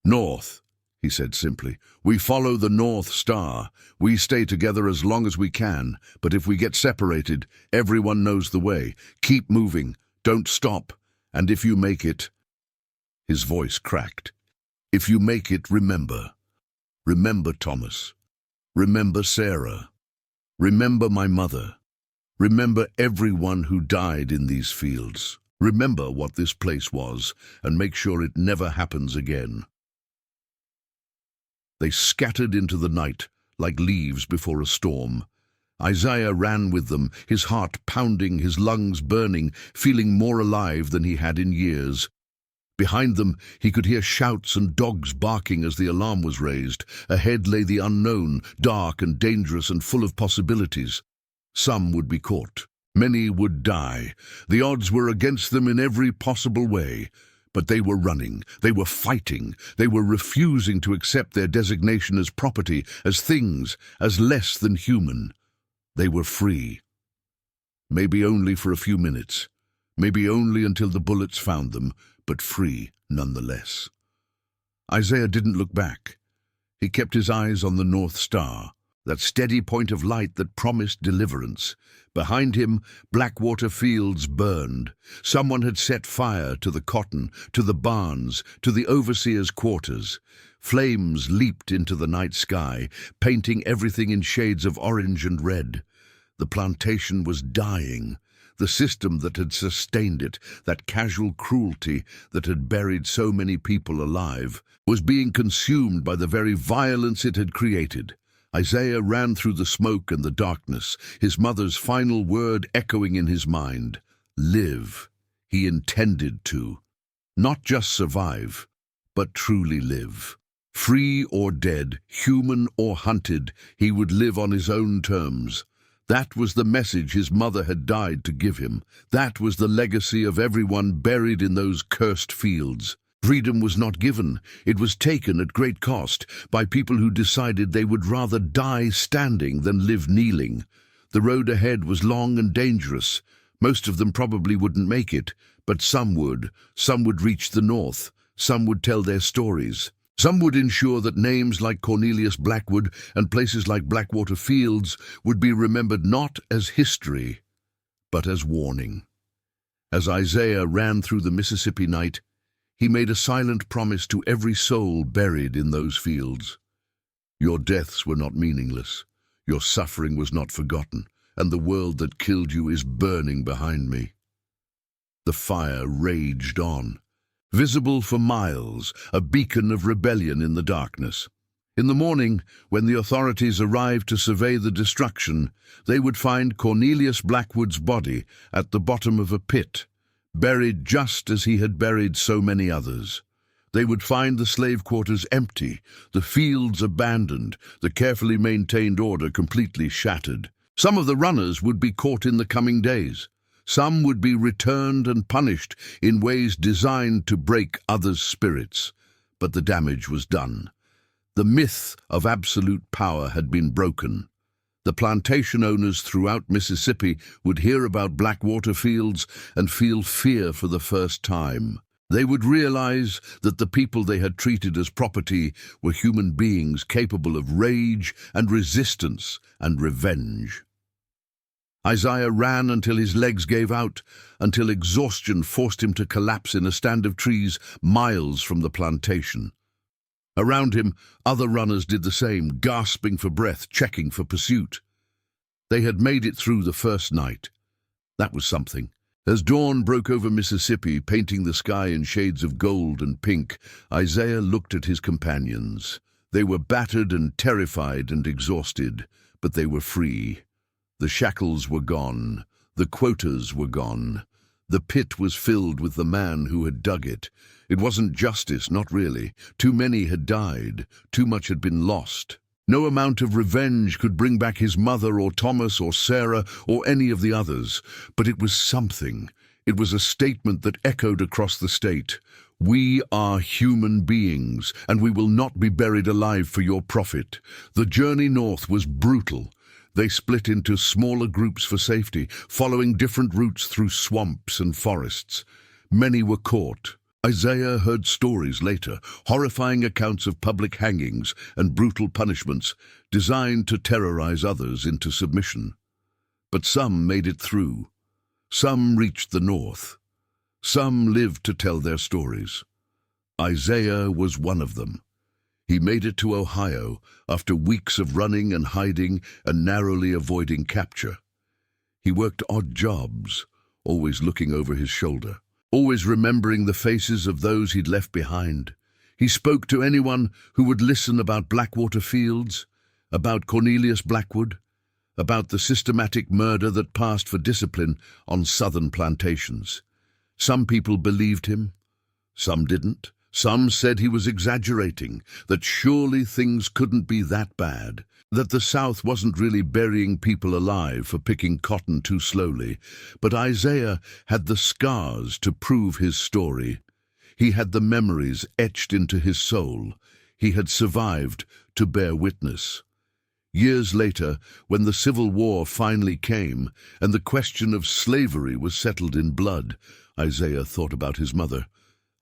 "North," he said simply. "We follow the North Star. We stay together as long as we can, but if we get separated, everyone knows the way. Keep moving. Don't stop. And if you make it—" His voice cracked. "If you make it, remember. Remember Thomas. Remember Sarah. Remember my mother. Remember everyone who died in these fields. Remember what this place was, and make sure it never happens again." They scattered into the night like leaves before a storm. Isaiah ran with them, his heart pounding, his lungs burning, feeling more alive than he had in years. Behind them, he could hear shouts and dogs barking as the alarm was raised. Ahead lay the unknown, dark and dangerous and full of possibilities. Some would be caught. Many would die. The odds were against them in every possible way. But they were running, they were fighting, they were refusing to accept their designation as property, as things, as less than human. They were free. Maybe only for a few minutes, maybe only until the bullets found them, but free nonetheless. Isaiah didn't look back. He kept his eyes on the North Star, that steady point of light that promised deliverance. Behind him, Blackwater fields burned. Someone had set fire to the cotton, to the barns, to the overseers' quarters. Flames leaped into the night sky, painting everything in shades of orange and red. The plantation was dying. The system that had sustained it, that casual cruelty that had buried so many people alive, was being consumed by the very violence it had created. Isaiah ran through the smoke and the darkness, his mother's final word echoing in his mind. Live. He intended to. Not just survive, but truly live. Free or dead, human or hunted, he would live on his own terms. That was the message his mother had died to give him. That was the legacy of everyone buried in those cursed fields. Freedom was not given. It was taken at great cost by people who decided they would rather die standing than live kneeling. The road ahead was long and dangerous. Most of them probably wouldn't make it, but some would. Some would reach the north. Some would tell their stories. Some would ensure that names like Cornelius Blackwood and places like Blackwater Fields would be remembered not as history, but as warning. As Isaiah ran through the Mississippi night, he made a silent promise to every soul buried in those fields. Your deaths were not meaningless. Your suffering was not forgotten, and the world that killed you is burning behind me. The fire raged on, visible for miles, a beacon of rebellion in the darkness. In the morning, when the authorities arrived to survey the destruction, they would find Cornelius Blackwood's body at the bottom of a pit, buried just as he had buried so many others. They would find the slave quarters empty, the fields abandoned, the carefully maintained order completely shattered. Some of the runners would be caught in the coming days. Some would be returned and punished in ways designed to break others' spirits. But the damage was done. The myth of absolute power had been broken. The plantation owners throughout Mississippi would hear about Blackwater fields and feel fear for the first time. They would realize that the people they had treated as property were human beings capable of rage and resistance and revenge. Isaiah ran until his legs gave out, until exhaustion forced him to collapse in a stand of trees miles from the plantation. Around him, other runners did the same, gasping for breath, checking for pursuit. They had made it through the first night. That was something. As dawn broke over Mississippi, painting the sky in shades of gold and pink, Isaiah looked at his companions. They were battered and terrified and exhausted, but they were free. The shackles were gone. The quotas were gone. The pit was filled with the man who had dug it. It wasn't justice, not really. Too many had died. Too much had been lost. No amount of revenge could bring back his mother or Thomas or Sarah or any of the others. But it was something. It was a statement that echoed across the state. We are human beings, and we will not be buried alive for your profit. The journey north was brutal. They split into smaller groups for safety, following different routes through swamps and forests. Many were caught. Isaiah heard stories later, horrifying accounts of public hangings and brutal punishments designed to terrorize others into submission. But some made it through. Some reached the north. Some lived to tell their stories. Isaiah was one of them. He made it to Ohio after weeks of running and hiding and narrowly avoiding capture. He worked odd jobs, always looking over his shoulder, always remembering the faces of those he'd left behind. He spoke to anyone who would listen about Blackwater fields, about Cornelius Blackwood, about the systematic murder that passed for discipline on southern plantations. Some people believed him, some didn't. Some said he was exaggerating, that surely things couldn't be that bad, that the South wasn't really burying people alive for picking cotton too slowly. But Isaiah had the scars to prove his story. He had the memories etched into his soul. He had survived to bear witness. Years later, when the Civil War finally came and the question of slavery was settled in blood, Isaiah thought about his mother,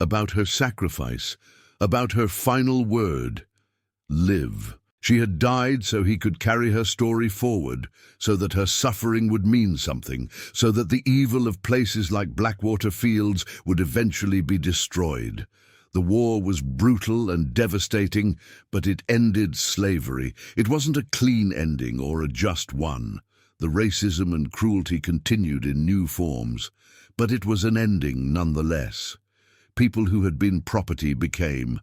about her sacrifice, about her final word, live. She had died so he could carry her story forward, so that her suffering would mean something, so that the evil of places like Blackwater fields would eventually be destroyed. The war was brutal and devastating, but it ended slavery. It wasn't a clean ending or a just one. The racism and cruelty continued in new forms, but it was an ending nonetheless. People who had been property became,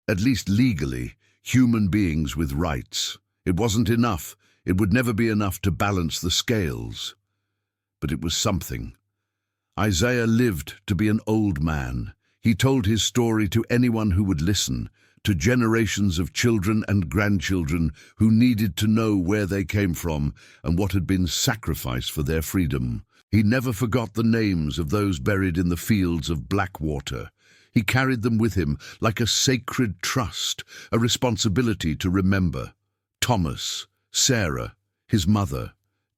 at least legally, human beings with rights. It wasn't enough. It would never be enough to balance the scales. But it was something. Isaiah lived to be an old man. He told his story to anyone who would listen, to generations of children and grandchildren who needed to know where they came from and what had been sacrificed for their freedom. He never forgot the names of those buried in the fields of Blackwater. He carried them with him like a sacred trust, a responsibility to remember. Thomas, Sarah, his mother,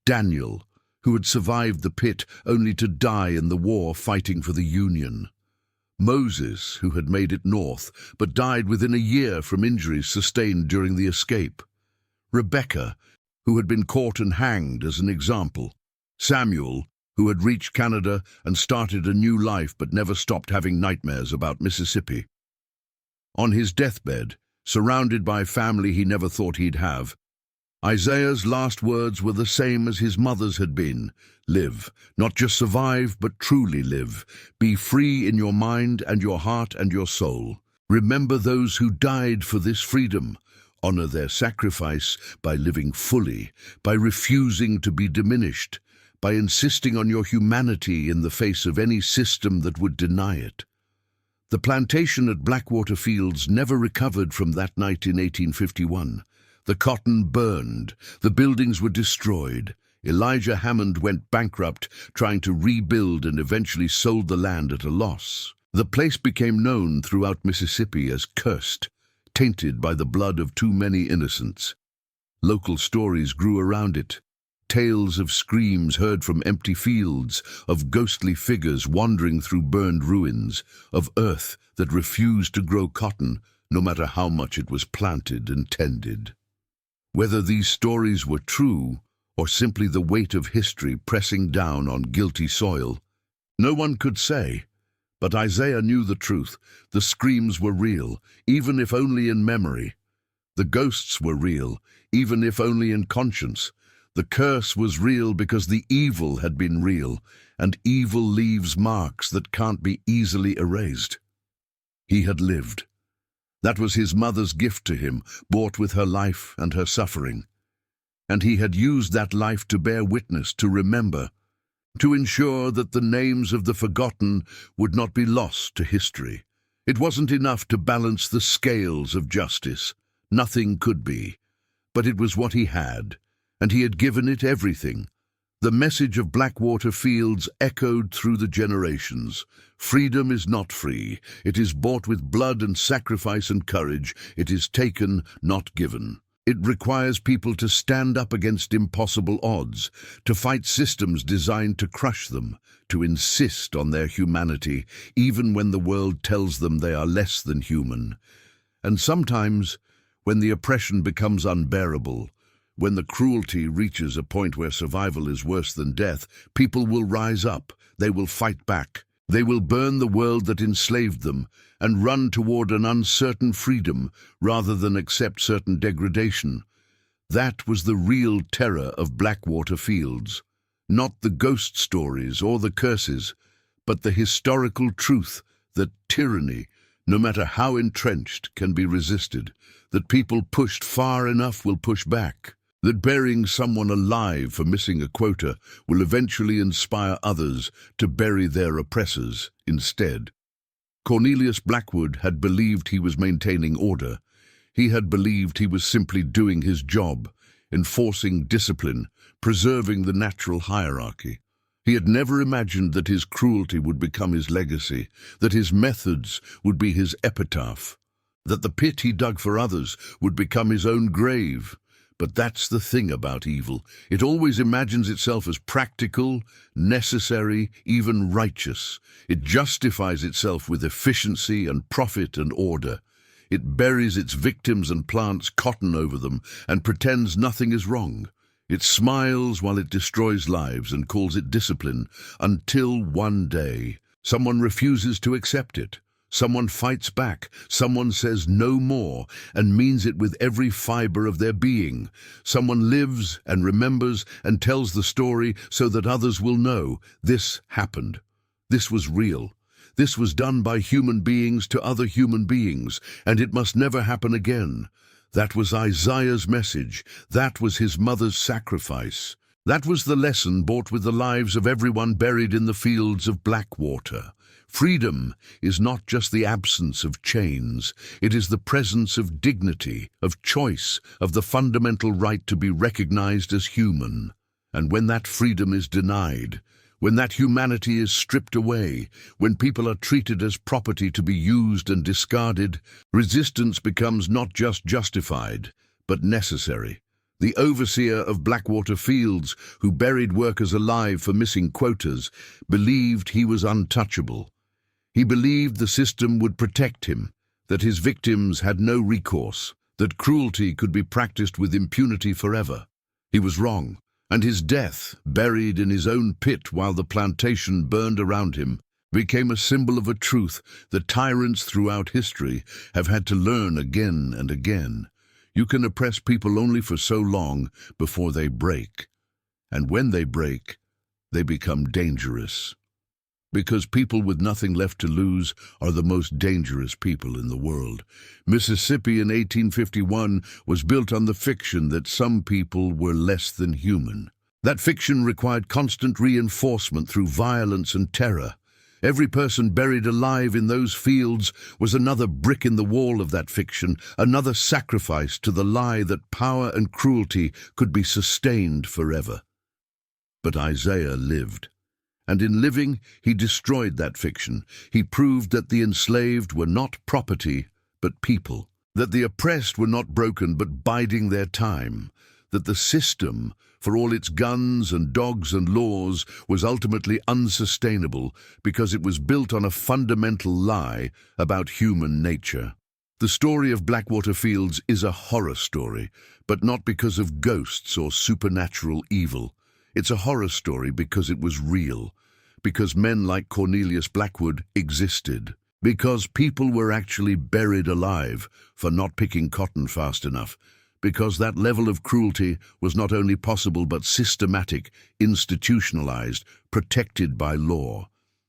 Daniel, who had survived the pit only to die in the war fighting for the Union. Moses, who had made it north, but died within a year from injuries sustained during the escape. Rebecca, who had been caught and hanged as an example. Samuel, who had reached Canada and started a new life but never stopped having nightmares about Mississippi. On his deathbed, surrounded by family he never thought he'd have, Isaiah's last words were the same as his mother's had been. Live, not just survive, but truly live. Be free in your mind and your heart and your soul. Remember those who died for this freedom. Honor their sacrifice by living fully, by refusing to be diminished, by insisting on your humanity in the face of any system that would deny it. The plantation at Blackwater Fields never recovered from that night in 1851. The cotton burned, the buildings were destroyed. Elijah Hammond went bankrupt, trying to rebuild, and eventually sold the land at a loss. The place became known throughout Mississippi as cursed, tainted by the blood of too many innocents. Local stories grew around it. Tales of screams heard from empty fields, of ghostly figures wandering through burned ruins, of earth that refused to grow cotton, no matter how much it was planted and tended. Whether these stories were true, or simply the weight of history pressing down on guilty soil, no one could say. But Isaiah knew the truth. The screams were real, even if only in memory. The ghosts were real, even if only in conscience. The curse was real because the evil had been real, and evil leaves marks that can't be easily erased. He had lived. That was his mother's gift to him, bought with her life and her suffering. And he had used that life to bear witness, to remember, to ensure that the names of the forgotten would not be lost to history. It wasn't enough to balance the scales of justice. Nothing could be. But it was what he had, and he had given it everything. The message of Blackwater Fields echoed through the generations. Freedom is not free. It is bought with blood and sacrifice and courage. It is taken, not given. It requires people to stand up against impossible odds, to fight systems designed to crush them, to insist on their humanity, even when the world tells them they are less than human. And sometimes, when the oppression becomes unbearable, when the cruelty reaches a point where survival is worse than death, people will rise up, they will fight back. They will burn the world that enslaved them and run toward an uncertain freedom rather than accept certain degradation. That was the real terror of Blackwater Fields. Not the ghost stories or the curses, but the historical truth that tyranny, no matter how entrenched, can be resisted, that people pushed far enough will push back, that burying someone alive for missing a quota will eventually inspire others to bury their oppressors instead. Cornelius Blackwood had believed he was maintaining order. He had believed he was simply doing his job, enforcing discipline, preserving the natural hierarchy. He had never imagined that his cruelty would become his legacy, that his methods would be his epitaph, that the pit he dug for others would become his own grave. But that's the thing about evil. It always imagines itself as practical, necessary, even righteous. It justifies itself with efficiency and profit and order. It buries its victims and plants cotton over them and pretends nothing is wrong. It smiles while it destroys lives and calls it discipline, until one day someone refuses to accept it. Someone fights back, someone says no more and means it with every fiber of their being. Someone lives and remembers and tells the story so that others will know this happened. This was real. This was done by human beings to other human beings, and it must never happen again. That was Isaiah's message. That was his mother's sacrifice. That was the lesson bought with the lives of everyone buried in the fields of Blackwater. Freedom is not just the absence of chains. It is the presence of dignity, of choice, of the fundamental right to be recognized as human. And when that freedom is denied, when that humanity is stripped away, when people are treated as property to be used and discarded, resistance becomes not just justified, but necessary. The overseer of Blackwater Fields, who buried workers alive for missing quotas, believed he was untouchable. He believed the system would protect him, that his victims had no recourse, that cruelty could be practiced with impunity forever. He was wrong, and his death, buried in his own pit while the plantation burned around him, became a symbol of a truth that tyrants throughout history have had to learn again and again. You can oppress people only for so long before they break. And when they break, they become dangerous. Because people with nothing left to lose are the most dangerous people in the world. Mississippi in 1851 was built on the fiction that some people were less than human. That fiction required constant reinforcement through violence and terror. Every person buried alive in those fields was another brick in the wall of that fiction, another sacrifice to the lie that power and cruelty could be sustained forever. But Isaiah lived. And in living, he destroyed that fiction. He proved that the enslaved were not property, but people. That the oppressed were not broken, but biding their time. That the system, for all its guns and dogs and laws, was ultimately unsustainable because it was built on a fundamental lie about human nature. The story of Blackwater Fields is a horror story, but not because of ghosts or supernatural evil. It's a horror story because it was real, because men like Cornelius Blackwood existed, because people were actually buried alive for not picking cotton fast enough, because that level of cruelty was not only possible but systematic, institutionalized, protected by law.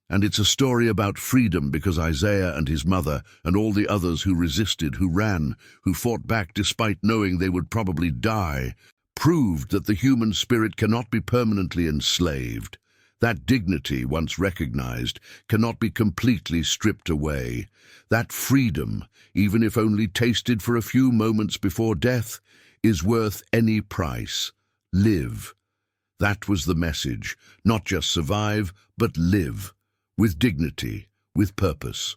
And it's a story about freedom because Isaiah and his mother and all the others who resisted, who ran, who fought back despite knowing they would probably die, proved that the human spirit cannot be permanently enslaved. That dignity, once recognized, cannot be completely stripped away. That freedom, even if only tasted for a few moments before death, is worth any price. Live. That was the message. Not just survive, but live. With dignity, with purpose.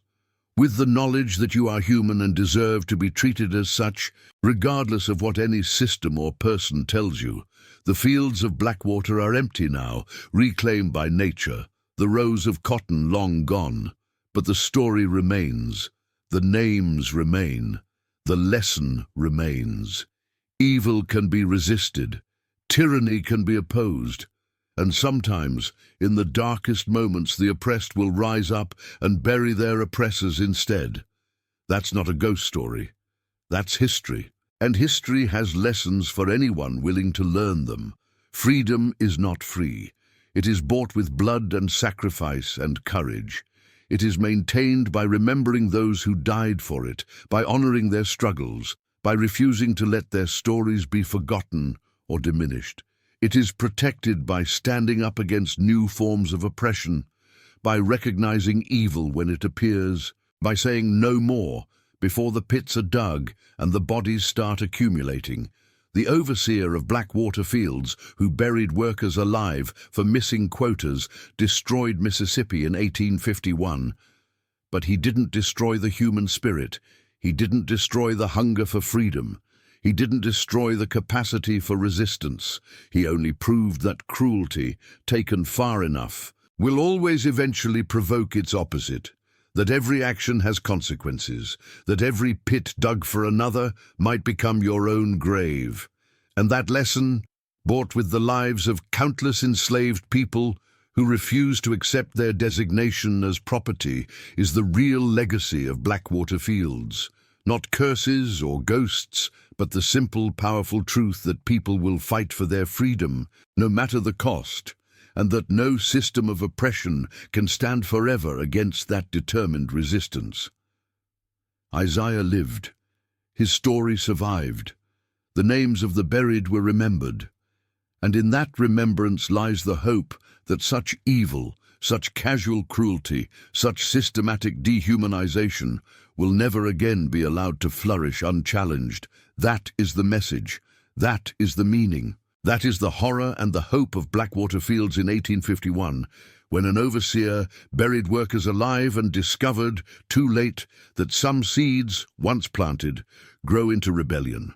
With the knowledge that you are human and deserve to be treated as such, regardless of what any system or person tells you. The fields of Blackwater are empty now, reclaimed by nature, the rows of cotton long gone. But the story remains, the names remain, the lesson remains. Evil can be resisted, tyranny can be opposed, and sometimes, in the darkest moments, the oppressed will rise up and bury their oppressors instead. That's not a ghost story. That's history. And history has lessons for anyone willing to learn them. Freedom is not free. It is bought with blood and sacrifice and courage. It is maintained by remembering those who died for it, by honoring their struggles, by refusing to let their stories be forgotten or diminished. It is protected by standing up against new forms of oppression, by recognizing evil when it appears, by saying no more before the pits are dug and the bodies start accumulating. The overseer of Blackwater Fields, who buried workers alive for missing quotas, destroyed Mississippi in 1851. But he didn't destroy the human spirit. He didn't destroy the hunger for freedom. He didn't destroy the capacity for resistance. He only proved that cruelty, taken far enough, will always eventually provoke its opposite. That every action has consequences, that every pit dug for another might become your own grave. And that lesson, bought with the lives of countless enslaved people who refuse to accept their designation as property, is the real legacy of Blackwater Fields. Not curses or ghosts, but the simple, powerful truth that people will fight for their freedom, no matter the cost, and that no system of oppression can stand forever against that determined resistance. Isaiah lived. His story survived. The names of the buried were remembered. And in that remembrance lies the hope that such evil, such casual cruelty, such systematic dehumanization will never again be allowed to flourish unchallenged. That is the message. That is the meaning. That is the horror and the hope of Blackwater Fields in 1851, when an overseer buried workers alive and discovered, too late, that some seeds, once planted, grow into rebellion.